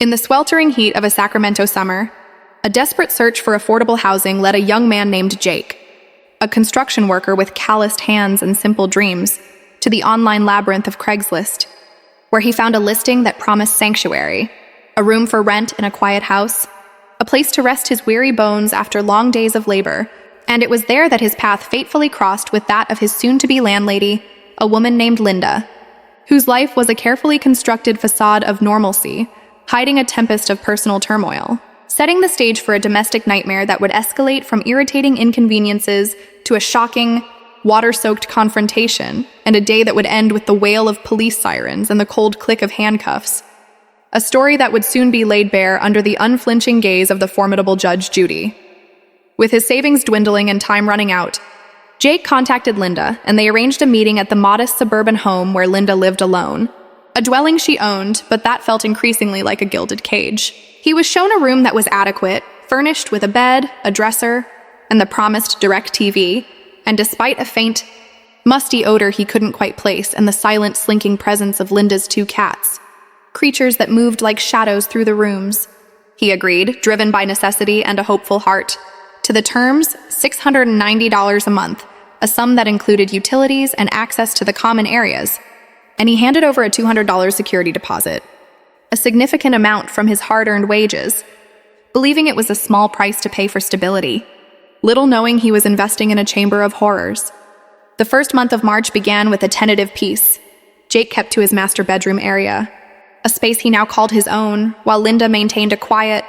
In the sweltering heat of a Sacramento summer, a desperate search for affordable housing led a young man named Jake, a construction worker with calloused hands and simple dreams, to the online labyrinth of Craigslist, where he found a listing that promised sanctuary, a room for rent in a quiet house, a place to rest his weary bones after long days of labor, and it was there that his path fatefully crossed with that of his soon-to-be landlady, a woman named Linda, whose life was a carefully constructed facade of normalcy, hiding a tempest of personal turmoil, setting the stage for a domestic nightmare that would escalate from irritating inconveniences to a shocking, water-soaked confrontation, and a day that would end with the wail of police sirens and the cold click of handcuffs. A story that would soon be laid bare under the unflinching gaze of the formidable Judge Judy. With his savings dwindling and time running out, Jake contacted Linda, and they arranged a meeting at the modest suburban home where Linda lived alone. A dwelling she owned, but that felt increasingly like a gilded cage. He was shown a room that was adequate, furnished with a bed, a dresser, and the promised direct TV, and despite a faint, musty odor he couldn't quite place and the silent, slinking presence of Linda's 2 cats, creatures that moved like shadows through the rooms, he agreed, driven by necessity and a hopeful heart. To the terms, $690 a month, a sum that included utilities and access to the common areas, and he handed over a $200 security deposit, a significant amount from his hard-earned wages, believing it was a small price to pay for stability, little knowing he was investing in a chamber of horrors. The first month of March began with a tentative peace. Jake kept to his master bedroom area, a space he now called his own, while Linda maintained a quiet,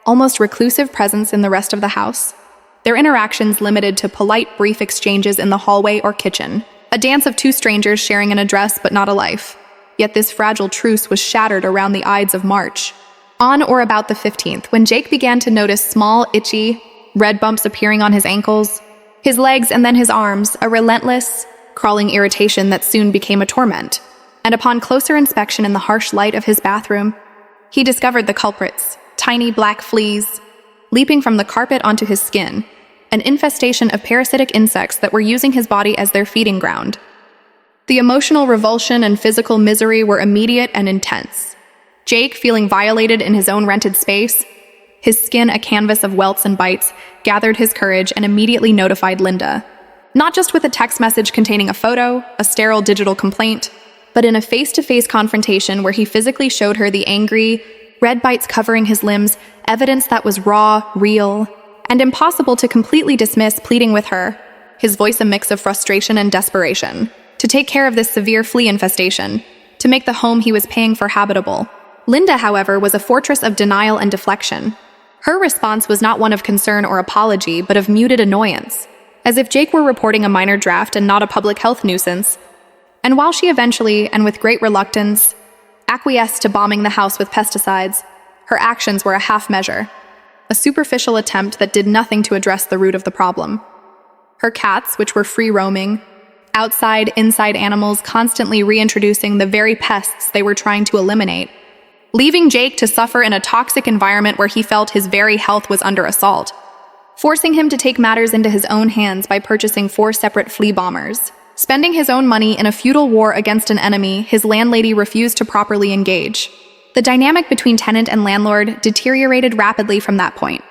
almost reclusive presence in the rest of the house, their interactions limited to polite, brief exchanges in the hallway or kitchen, a dance of 2 strangers sharing an address but not a life. Yet this fragile truce was shattered around the Ides of March. On or about the 15th, when Jake began to notice small, itchy, red bumps appearing on his ankles, his legs, and then his arms, a relentless, crawling irritation that soon became a torment. And upon closer inspection in the harsh light of his bathroom, he discovered the culprits, tiny black fleas, leaping from the carpet onto his skin, an infestation of parasitic insects that were using his body as their feeding ground. The emotional revulsion and physical misery were immediate and intense. Jake, feeling violated in his own rented space, his skin a canvas of welts and bites, gathered his courage and immediately notified Linda, not just with a text message containing a photo, a sterile digital complaint, but in a face-to-face confrontation where he physically showed her the angry, red bites covering his limbs, evidence that was raw, real, and impossible to completely dismiss, pleading with her, his voice a mix of frustration and desperation, to take care of this severe flea infestation, to make the home he was paying for habitable. Linda, however, was a fortress of denial and deflection. Her response was not one of concern or apology, but of muted annoyance, as if Jake were reporting a minor draft and not a public health nuisance. And while she eventually, and with great reluctance, acquiesced to bombing the house with pesticides, her actions were a half measure, a superficial attempt that did nothing to address the root of the problem. Her cats, which were free-roaming, outside, inside animals constantly reintroducing the very pests they were trying to eliminate, leaving Jake to suffer in a toxic environment where he felt his very health was under assault, forcing him to take matters into his own hands by purchasing 4 separate flea bombers. Spending his own money in a futile war against an enemy his landlady refused to properly engage. The dynamic between tenant and landlord deteriorated rapidly from that point,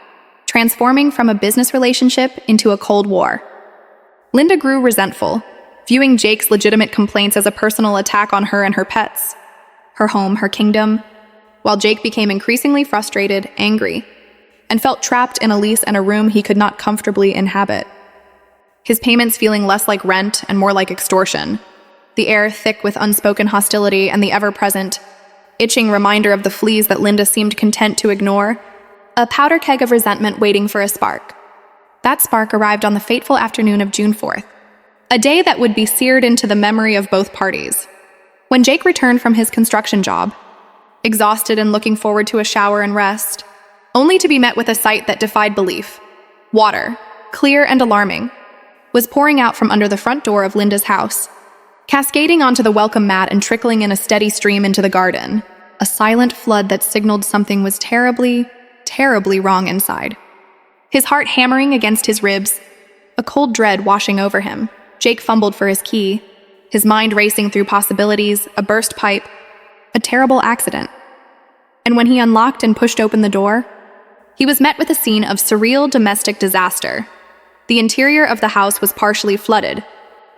transforming from a business relationship into a cold war. Linda grew resentful, viewing Jake's legitimate complaints as a personal attack on her and her pets, her home, her kingdom, while Jake became increasingly frustrated, angry, and felt trapped in a lease and a room he could not comfortably inhabit. His payments feeling less like rent and more like extortion, the air thick with unspoken hostility and the ever-present, itching reminder of the fleas that Linda seemed content to ignore, a powder keg of resentment waiting for a spark. That spark arrived on the fateful afternoon of June 4th, a day that would be seared into the memory of both parties. When Jake returned from his construction job, exhausted and looking forward to a shower and rest, only to be met with a sight that defied belief. Water, clear and alarming, was pouring out from under the front door of Linda's house, cascading onto the welcome mat and trickling in a steady stream into the garden, a silent flood that signaled something was terribly, terribly wrong inside. His heart hammering against his ribs, a cold dread washing over him, Jake fumbled for his key, his mind racing through possibilities, a burst pipe, a terrible accident. And when he unlocked and pushed open the door, he was met with a scene of surreal domestic disaster. The interior of the house was partially flooded,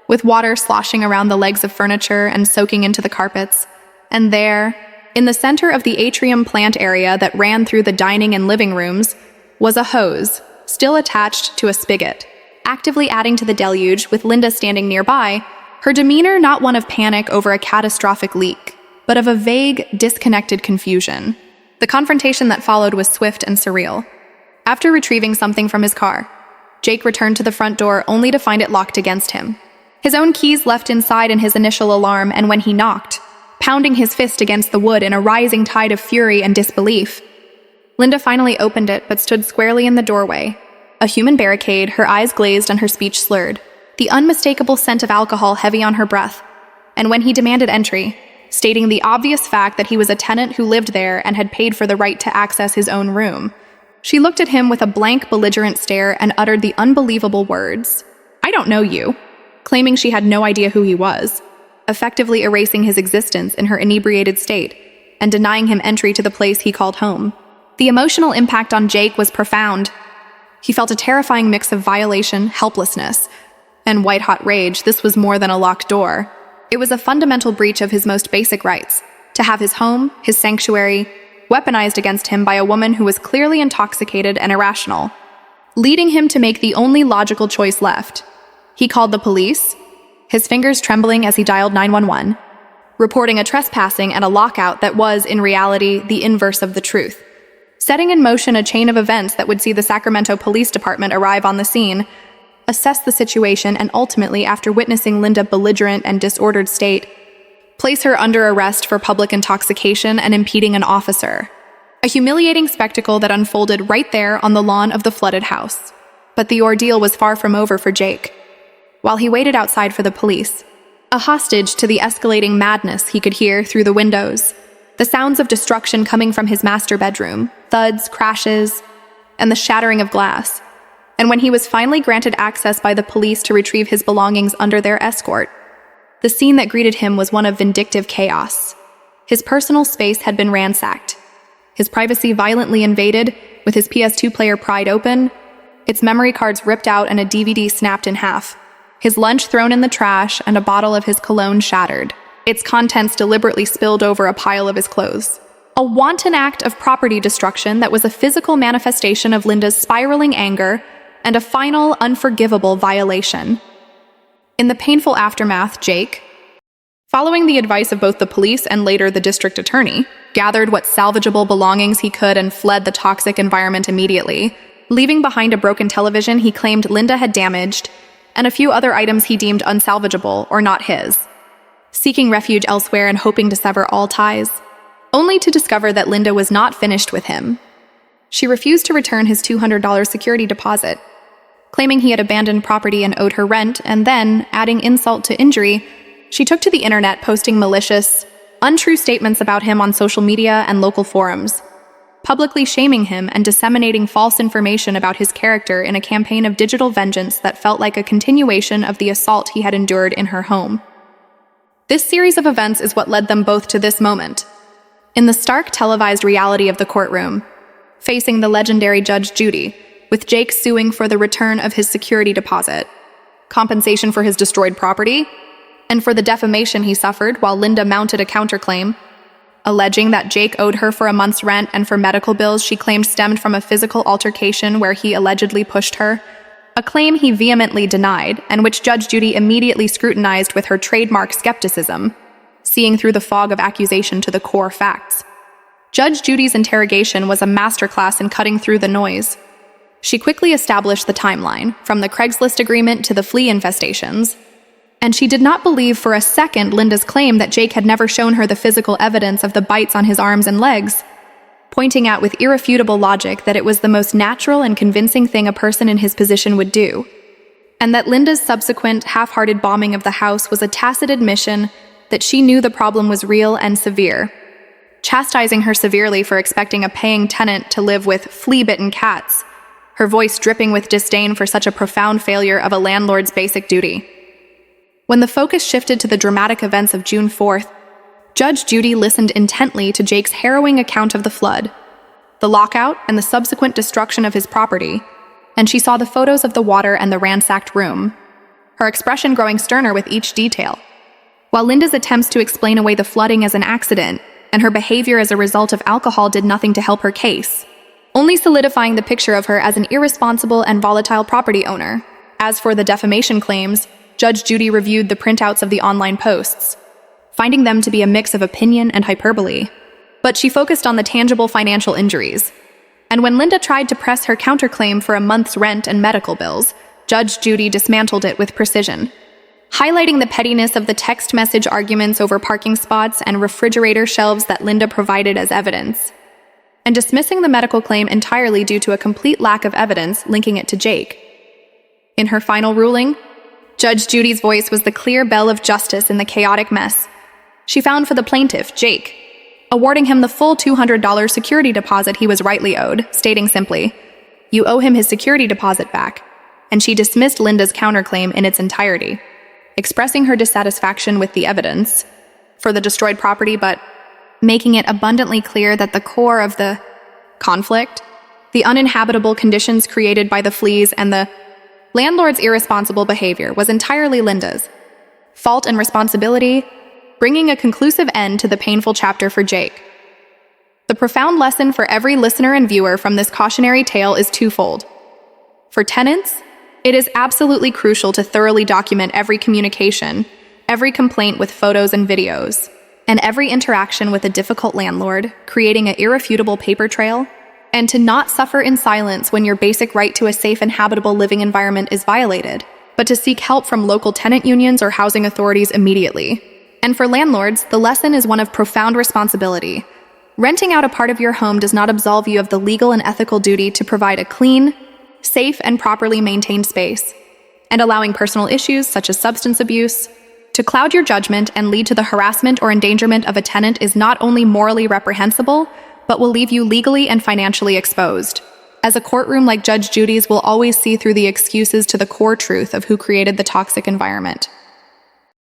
with water sloshing around the legs of furniture and soaking into the carpets. And there, in the center of the atrium plant area that ran through the dining and living rooms, was a hose, still attached to a spigot, actively adding to the deluge, with Linda standing nearby, her demeanor not one of panic over a catastrophic leak, but of a vague, disconnected confusion. The confrontation that followed was swift and surreal. After retrieving something from his car, Jake returned to the front door only to find it locked against him. His own keys left inside in his initial alarm, and when he knocked, pounding his fist against the wood in a rising tide of fury and disbelief, Linda finally opened it but stood squarely in the doorway, a human barricade, her eyes glazed and her speech slurred, the unmistakable scent of alcohol heavy on her breath. And when he demanded entry, stating the obvious fact that he was a tenant who lived there and had paid for the right to access his own room, she looked at him with a blank, belligerent stare and uttered the unbelievable words, "I don't know you," claiming she had no idea who he was, effectively erasing his existence in her inebriated state and denying him entry to the place he called home. The emotional impact on Jake was profound. He felt a terrifying mix of violation, helplessness, and white-hot rage. This was more than a locked door. It was a fundamental breach of his most basic rights, to have his home, his sanctuary, weaponized against him by a woman who was clearly intoxicated and irrational, leading him to make the only logical choice left. He called the police, his fingers trembling as he dialed 911, reporting a trespassing and a lockout that was, in reality, the inverse of the truth, setting in motion a chain of events that would see the Sacramento Police Department arrive on the scene, assess the situation, and ultimately, after witnessing Linda's belligerent and disordered state, place her under arrest for public intoxication and impeding an officer. A humiliating spectacle that unfolded right there on the lawn of the flooded house. But the ordeal was far from over for Jake. While he waited outside for the police, a hostage to the escalating madness he could hear through the windows, the sounds of destruction coming from his master bedroom, thuds, crashes, and the shattering of glass. And when he was finally granted access by the police to retrieve his belongings under their escort, the scene that greeted him was one of vindictive chaos. His personal space had been ransacked, his privacy violently invaded, with his PS2 player pried open, its memory cards ripped out and a DVD snapped in half, his lunch thrown in the trash and a bottle of his cologne shattered, its contents deliberately spilled over a pile of his clothes. A wanton act of property destruction that was a physical manifestation of Linda's spiraling anger and a final, unforgivable violation. In the painful aftermath, Jake, following the advice of both the police and later the district attorney, gathered what salvageable belongings he could and fled the toxic environment immediately, leaving behind a broken television he claimed Linda had damaged and a few other items he deemed unsalvageable or not his, seeking refuge elsewhere and hoping to sever all ties, only to discover that Linda was not finished with him. She refused to return his $200 security deposit, claiming he had abandoned property and owed her rent, and then, adding insult to injury, she took to the internet posting malicious, untrue statements about him on social media and local forums, publicly shaming him and disseminating false information about his character in a campaign of digital vengeance that felt like a continuation of the assault he had endured in her home. This series of events is what led them both to this moment. In the stark televised reality of the courtroom, facing the legendary Judge Judy, with Jake suing for the return of his security deposit, compensation for his destroyed property, and for the defamation he suffered while Linda mounted a counterclaim, alleging that Jake owed her for a month's rent and for medical bills she claimed stemmed from a physical altercation where he allegedly pushed her, a claim he vehemently denied and which Judge Judy immediately scrutinized with her trademark skepticism, seeing through the fog of accusation to the core facts. Judge Judy's interrogation was a masterclass in cutting through the noise. She quickly established the timeline, from the Craigslist agreement to the flea infestations, and she did not believe for a second Linda's claim that Jake had never shown her the physical evidence of the bites on his arms and legs, pointing out with irrefutable logic that it was the most natural and convincing thing a person in his position would do, and that Linda's subsequent half-hearted bombing of the house was a tacit admission that she knew the problem was real and severe, chastising her severely for expecting a paying tenant to live with flea-bitten cats, her voice dripping with disdain for such a profound failure of a landlord's basic duty. When the focus shifted to the dramatic events of June 4th, Judge Judy listened intently to Jake's harrowing account of the flood, the lockout, and the subsequent destruction of his property, and she saw the photos of the water and the ransacked room, her expression growing sterner with each detail. While Linda's attempts to explain away the flooding as an accident and her behavior as a result of alcohol did nothing to help her case, only solidifying the picture of her as an irresponsible and volatile property owner. As for the defamation claims, Judge Judy reviewed the printouts of the online posts, finding them to be a mix of opinion and hyperbole. But she focused on the tangible financial injuries. And when Linda tried to press her counterclaim for a month's rent and medical bills, Judge Judy dismantled it with precision, highlighting the pettiness of the text message arguments over parking spots and refrigerator shelves that Linda provided as evidence, and dismissing the medical claim entirely due to a complete lack of evidence linking it to Jake. In her final ruling, Judge Judy's voice was the clear bell of justice in the chaotic mess. She found for the plaintiff, Jake, awarding him the full $200 security deposit he was rightly owed, stating simply, "You owe him his security deposit back," and she dismissed Linda's counterclaim in its entirety, expressing her dissatisfaction with the evidence for the destroyed property, but making it abundantly clear that the core of the conflict, the uninhabitable conditions created by the fleas and the landlord's irresponsible behavior, was entirely Linda's fault and responsibility, bringing a conclusive end to the painful chapter for Jake. The profound lesson for every listener and viewer from this cautionary tale is twofold. For tenants, it is absolutely crucial to thoroughly document every communication, every complaint with photos and videos, and every interaction with a difficult landlord, creating an irrefutable paper trail, and to not suffer in silence when your basic right to a safe and habitable living environment is violated, but to seek help from local tenant unions or housing authorities immediately. And for landlords, the lesson is one of profound responsibility. Renting out a part of your home does not absolve you of the legal and ethical duty to provide a clean, safe, and properly maintained space. And allowing personal issues, such as substance abuse, to cloud your judgment and lead to the harassment or endangerment of a tenant is not only morally reprehensible, but will leave you legally and financially exposed, as a courtroom like Judge Judy's will always see through the excuses to the core truth of who created the toxic environment.